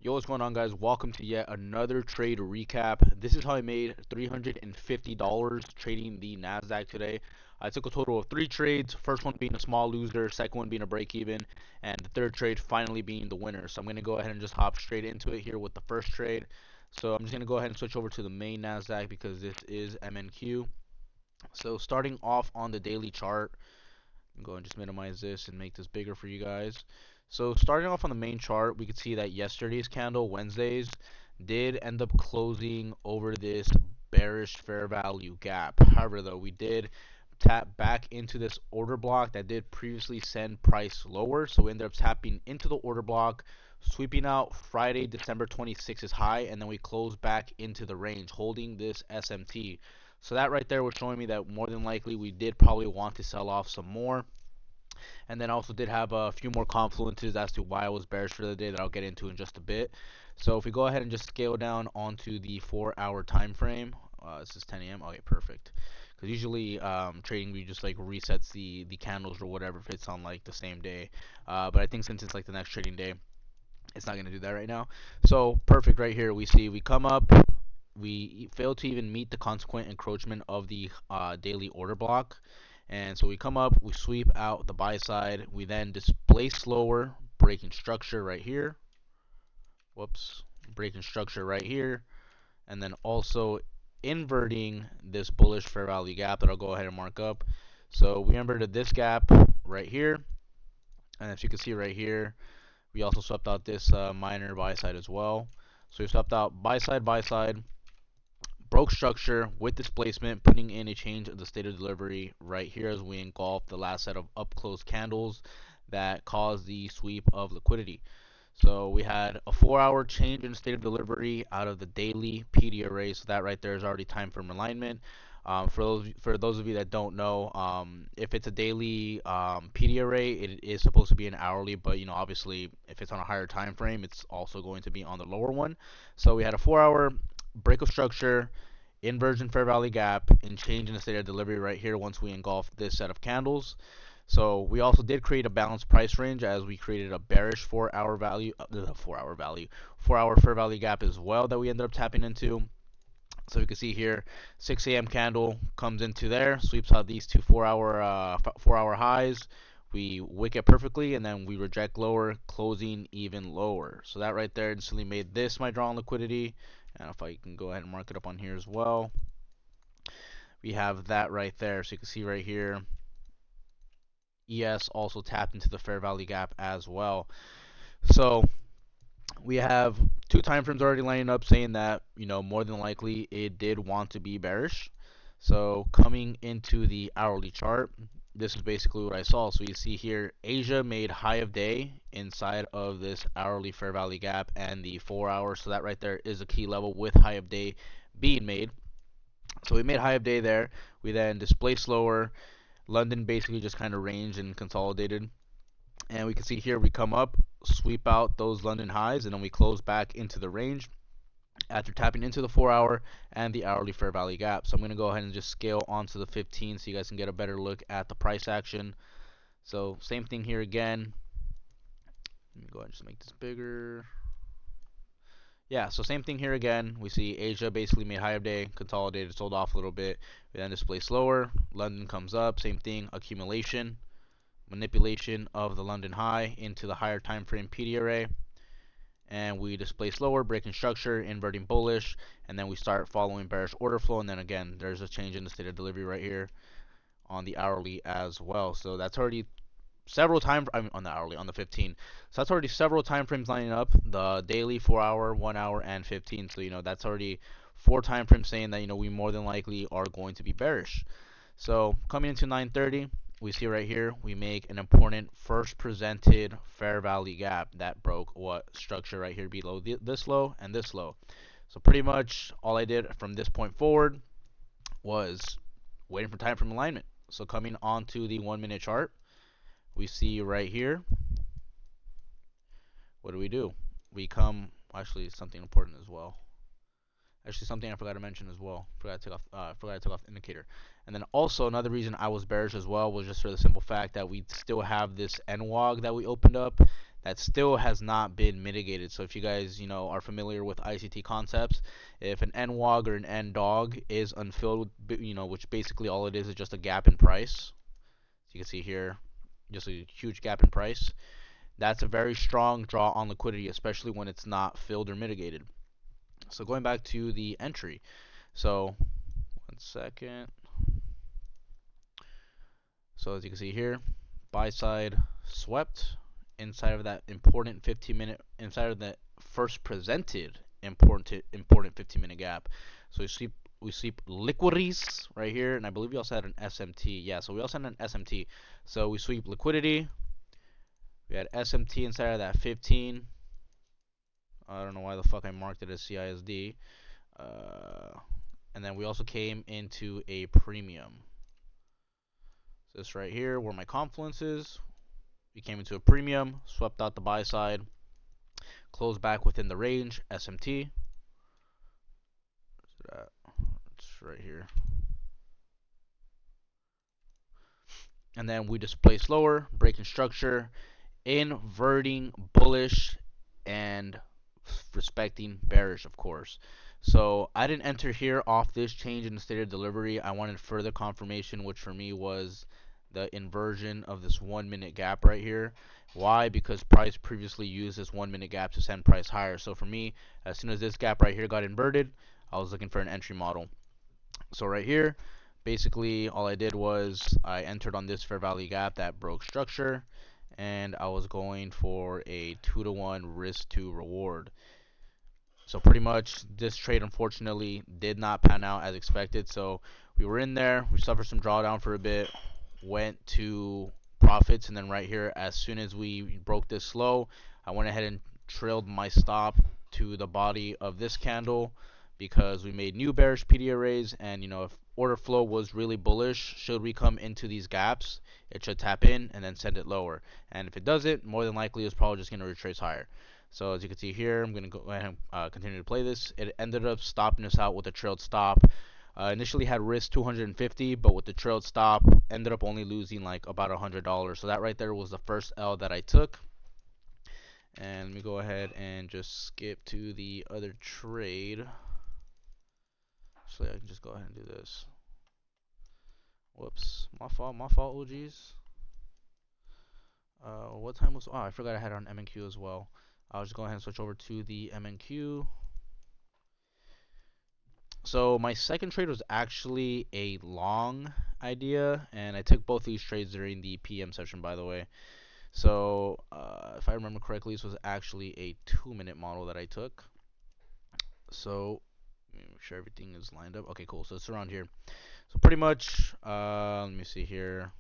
Yo, what's going on, guys? Welcome to yet another trade recap. This is how I made $350 trading the Nasdaq today. I took a total of 3 trades. First one being a small loser, second one being a break even, and the third trade finally being the winner. So I'm going to go ahead and just hop straight into it here with the first trade. So I'm just going to go ahead and switch over to the main Nasdaq because this is MNQ. So starting off on the daily chart, I'm going to just minimize this and make this bigger for you guys. So starting off on the main chart, we could see that yesterday's candle, Wednesday's, did end up closing over this bearish fair value gap. However, though, we did tap back into this order block that did previously send price lower. So we ended up tapping into the order block, sweeping out Friday, December 26th high, and then we closed back into the range, holding this SMT. So that right there was showing me that more than likely we did probably want to sell off some more. And then also did have a few more confluences as to why I was bearish for the day that I'll get into in just a bit. So if we go ahead and just scale down onto the 4-hour time frame, this is 10 a.m. Okay, perfect. Because usually trading we just like resets the candles or whatever if it's on like the same day. But I think since it's like the next trading day, it's not going to do that right now. So perfect right here. We see we come up. We fail to even meet the consequent encroachment of the daily order block. And so we come up, we sweep out the buy side, we then displace lower, breaking structure right here. Whoops, breaking structure right here. And then also inverting this bullish fair value gap that I'll go ahead and mark up. So we inverted this gap right here. And as you can see right here, we also swept out this minor buy side as well. So we swept out buy side, broke structure with displacement, putting in a change of the state of delivery right here as we engulf the last set of up close candles that caused the sweep of liquidity. So we had a 4-hour change in state of delivery out of the daily PD array. So that right there is already time for alignment. For those of you that don't know, if it's a daily PD array, it is supposed to be an hourly, but obviously if it's on a higher time frame, it's also going to be on the lower one. So we had a 4-hour break of structure, inversion fair value gap, and change in the state of delivery right here once we engulf this set of candles. So we also did create a balanced price range as we created a bearish 4-hour value, 4-hour fair value gap as well that we ended up tapping into. So you can see here, 6 a.m. candle comes into there, sweeps out these two 4-hour highs. We wick it perfectly, and then we reject lower, closing even lower. So that right there instantly made this my drawn liquidity. And if I can go ahead and mark it up on here as well, we have that right there. So you can see right here, ES also tapped into the fair value gap as well. So we have 2 time frames already lining up saying that more than likely it did want to be bearish. So coming into the hourly chart, this is basically what I saw. So you see here, Asia made high of day inside of this hourly fair value gap and the 4-hour. So that right there is a key level with high of day being made. So we made high of day there. We then displaced lower. London basically just kind of ranged and consolidated. And we can see here we come up, sweep out those London highs, and then we close back into the range after tapping into the 4-hour and the hourly fair value gap. So I'm going to go ahead and just scale onto the 15 so you guys can get a better look at the price action. So same thing here again. Let me go ahead and just make this bigger. Yeah, so same thing here again. We see Asia basically made high of day, consolidated, sold off a little bit. We then display slower. London comes up, same thing, accumulation, manipulation of the London high into the higher time frame PD array. And we display slower, breaking structure, inverting bullish, and then we start following bearish order flow. And then again, there's a change in the state of delivery right here on the hourly as well. So that's already several times, on the hourly, on the 15. So that's already several time frames lining up: the daily, 4-hour, 1-hour, and 15. So that's already 4 time frames saying that we more than likely are going to be bearish. So coming into 9:30. We see right here we make an important first presented fair value gap that broke what structure right here below this low and this low. So pretty much all I did from this point forward was waiting for time frame alignment. So coming onto the 1-minute chart, we see right here, what do? We come, actually something important as well. Actually, something I forgot to mention as well. Forgot to take off the indicator. And then also another reason I was bearish as well was just for the simple fact that we still have this NWOG that we opened up that still has not been mitigated. So if you guys, are familiar with ICT concepts, if an NWOG or an NDOG is unfilled, which basically all it is just a gap in price. So you can see here, just a huge gap in price. That's a very strong draw on liquidity, especially when it's not filled or mitigated. So going back to the entry. So 1 second. So as you can see here, buy side swept inside of that important 15-minute, inside of the first presented important 15-minute gap. So we sweep liquidities right here, and I believe we also had an SMT. Yeah, so we also had an SMT. So we sweep liquidity. We had SMT inside of that 15. I don't know why the fuck I marked it as CISD. And then we also came into a premium. So this right here, where my confluence is, we came into a premium, swept out the buy side, closed back within the range, SMT. It's right here. And then we displaced lower, breaking structure, inverting bullish, and respecting bearish, of course. So I didn't enter here off this change in the state of delivery. I wanted further confirmation, which for me was the inversion of this 1 minute gap right here. Why? Because price previously used this 1 minute gap to send price higher. So for me, as soon as this gap right here got inverted, I was looking for an entry model. So right here, basically all I did was I entered on this fair value gap that broke structure, and I was going for a 2-to-1 risk to reward. So pretty much this trade unfortunately did not pan out as expected. So we were in there, we suffered some drawdown for a bit, went to profits, and then right here, as soon as we broke this low, I went ahead and trailed my stop to the body of this candle because we made new bearish PD arrays, and if order flow was really bullish, should we come into these gaps, it should tap in and then send it lower. And if it doesn't, more than likely it's probably just going to retrace higher. So as you can see here, I'm going to go ahead and continue to play this. It ended up stopping us out with a trailed stop. Initially had risk 250, but with the trailed stop, ended up only losing like about $100. So that right there was the first L that I took. And let me go ahead and just skip to the other trade. Actually, I can just go ahead and do this. Whoops, my fault, OGs. What time was? Oh, I forgot I had it on MNQ as well. I'll just go ahead and switch over to the MNQ. So my second trade was actually a long idea, and I took both these trades during the PM session, by the way. So if I remember correctly, this was actually a 2-minute model that I took. So let me make sure everything is lined up. Okay, cool. So it's around here. So pretty much, let me see here.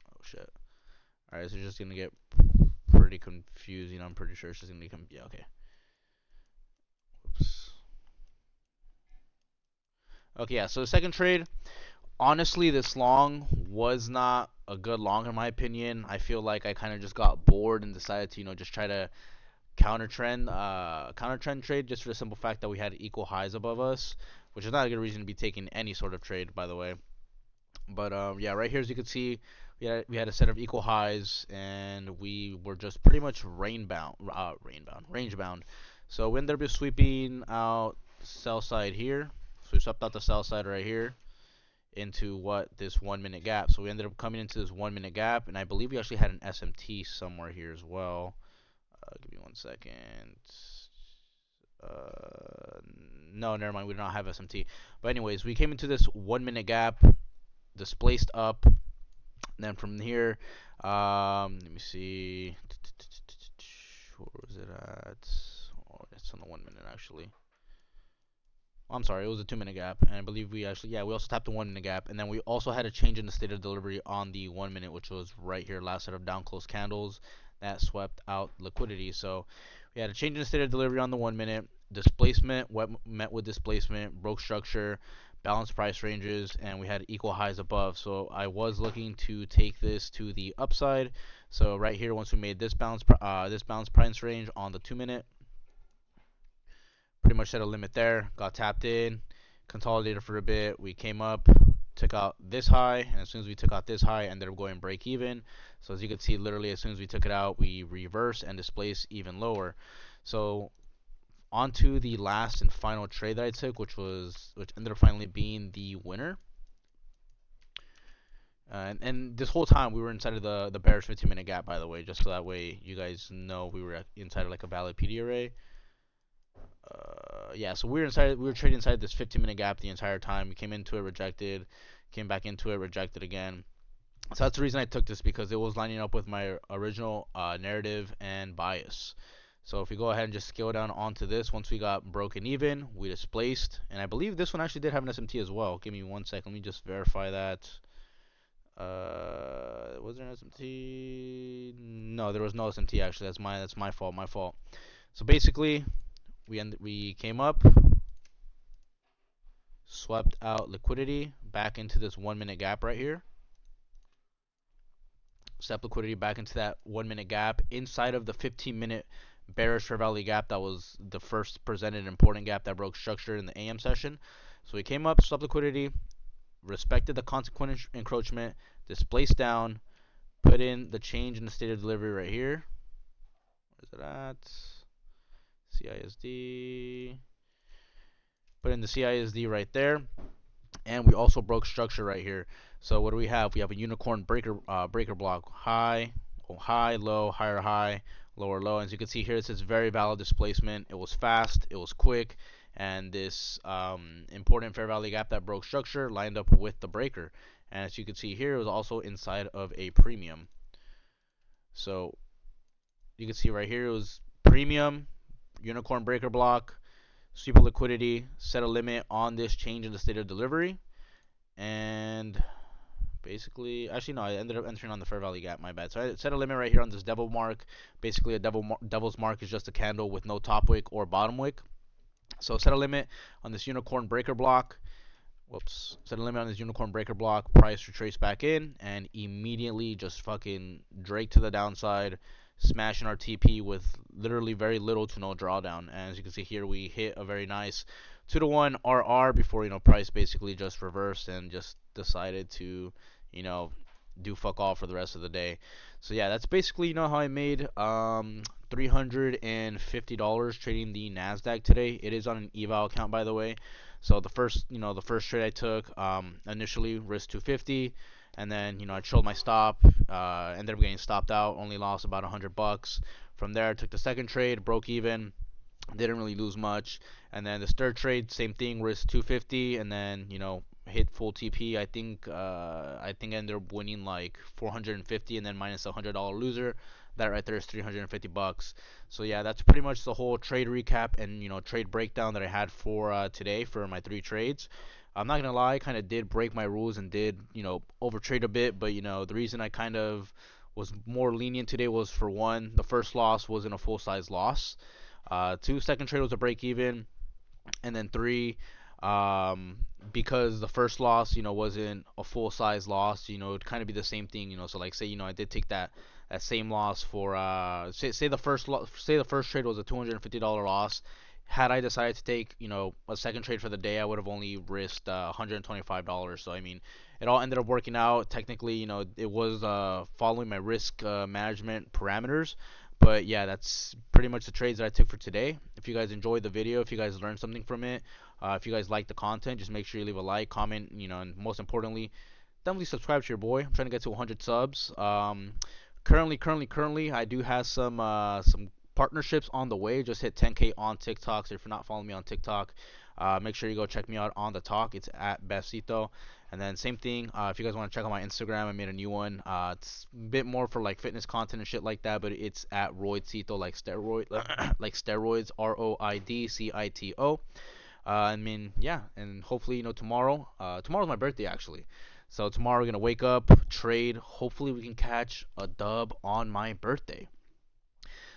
Oh shit. All right, so it's just gonna get pretty confusing. I'm pretty sure it's just gonna become, yeah, okay. Whoops. Okay, yeah, so the second trade, honestly, this long was not a good long in my opinion. I feel like I kind of just got bored and decided to, just try to counter trend trade, just for the simple fact that we had equal highs above us, which is not a good reason to be taking any sort of trade, by the way. But yeah, right here, as you can see, we had a set of equal highs, and we were just pretty much range bound. So we ended up just sweeping out sell side here. So we swept out the sell side right here into this 1 minute gap. So we ended up coming into this 1 minute gap, and I believe we actually had an SMT somewhere here as well. Give me 1 second. No, never mind. We do not have SMT. But anyways, we came into this 1 minute gap, displaced up. Then from here, let me see. Where was it at? Oh, it's on the 1 minute actually. I'm sorry, it was a 2 minute gap, and I believe we actually, yeah, we also tapped the 1 minute gap, and then we also had a change in the state of delivery on the 1 minute, which was right here, last set of down close candles that swept out liquidity. So we had a change in the state of delivery on the 1 minute, displacement, met with displacement, broke structure, balanced price ranges, and we had equal highs above. So I was looking to take this to the upside. So right here, once we made this balance price range on the 2 minute, pretty much set a limit there, got tapped in, consolidated for a bit, we came up, took out this high, and as soon as we took out this high, ended up going break even. So as you can see, literally as soon as we took it out, we reversed and displaced even lower. So onto the last and final trade that I took, which ended up finally being the winner. And this whole time we were inside of the bearish 15-minute gap, by the way, just so that way you guys know we were inside of like a valid PD array. Yeah, so we were trading inside this 15-minute gap the entire time. We came into it, rejected, came back into it, rejected again. So that's the reason I took this, because it was lining up with my original narrative and bias. So if we go ahead and just scale down onto this, once we got broken even, we displaced, and I believe this one actually did have an SMT as well. Give me 1 second, let me just verify that. Was there an SMT? No, there was no SMT actually. That's my fault. So basically, we came up, swept out liquidity back into this 1 minute gap right here. Step liquidity back into that 1 minute gap inside of the 15-minute bearish fair value gap. That was the first presented important gap that broke structure in the AM session. So we came up, swept liquidity, respected the consequent encroachment, displaced down, put in the change in the state of delivery right here. Where's it at? CISD. Put in the CISD right there, and we also broke structure right here. So what do we have? We have a unicorn breaker block, high, low, higher high, lower low. As you can see here, it says very valid displacement. It was fast, it was quick, and this important fair value gap that broke structure lined up with the breaker. And as you can see here, it was also inside of a premium. So you can see right here, it was premium, unicorn breaker block, sweep of liquidity, set a limit on this change in the state of delivery, and basically, actually no, I ended up entering on the fair value gap, my bad. So I set a limit right here on this devil mark. Basically a devil's mark is just a candle with no top wick or bottom wick. So set a limit on this unicorn breaker block. Set a limit on this unicorn breaker block, price retrace back in, and immediately just fucking drake to the downside, smashing our TP with literally very little to no drawdown. And as you can see here, we hit a very nice 2-to-1 RR before, price basically just reversed and just decided to, do fuck all for the rest of the day. So yeah, that's basically, how I made $350 trading the Nasdaq today. It is on an eval account, by the way. So the first trade I took, initially risk 250, and then I chilled my stop, ended up getting stopped out, only lost about $100. From there I took the second trade, broke even, didn't really lose much, and then this third trade, same thing, risk 250, and then hit full TP. I think I ended up winning like 450, and then minus a $100 loser. That right there is $350. So yeah, that's pretty much the whole trade recap and trade breakdown that I had for today for my 3 trades. I'm not gonna lie, I kind of did break my rules and did overtrade a bit, but the reason I kind of was more lenient today was, for one, the first loss wasn't a full size loss. 2, second trade was a break even, and then 3, because the first loss wasn't a full size loss, it'd kind of be the same thing, so like say I did take that same loss for say the first trade was a $250 loss. Had I decided to take a second trade for the day, I would have only risked $125. So I mean, it all ended up working out. Technically, it was following my risk management parameters. But yeah, that's pretty much the trades that I took for today. If you guys enjoyed the video, if you guys learned something from it, if you guys like the content, just make sure you leave a like, comment, and most importantly, definitely subscribe to your boy. I'm trying to get to 100 subs. Currently, I do have some partnerships on the way. Just hit 10K on TikTok. So if you're not following me on TikTok, make sure you go check me out on the talk. It's at Bevcito. And then same thing, if you guys want to check out my Instagram, I made a new one. It's a bit more for like fitness content and shit like that, but it's at Roidcito, like steroid, like steroids, ROIDCITO. I mean, yeah, and hopefully, tomorrow's my birthday actually. So tomorrow we're gonna wake up, trade. Hopefully we can catch a dub on my birthday.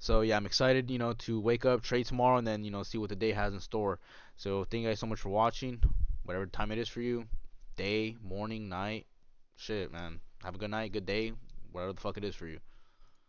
So yeah, I'm excited, to wake up, trade tomorrow, and then see what the day has in store. So thank you guys so much for watching. Whatever time it is for you, day, morning, night, shit, man. Have a good night, good day, whatever the fuck it is for you.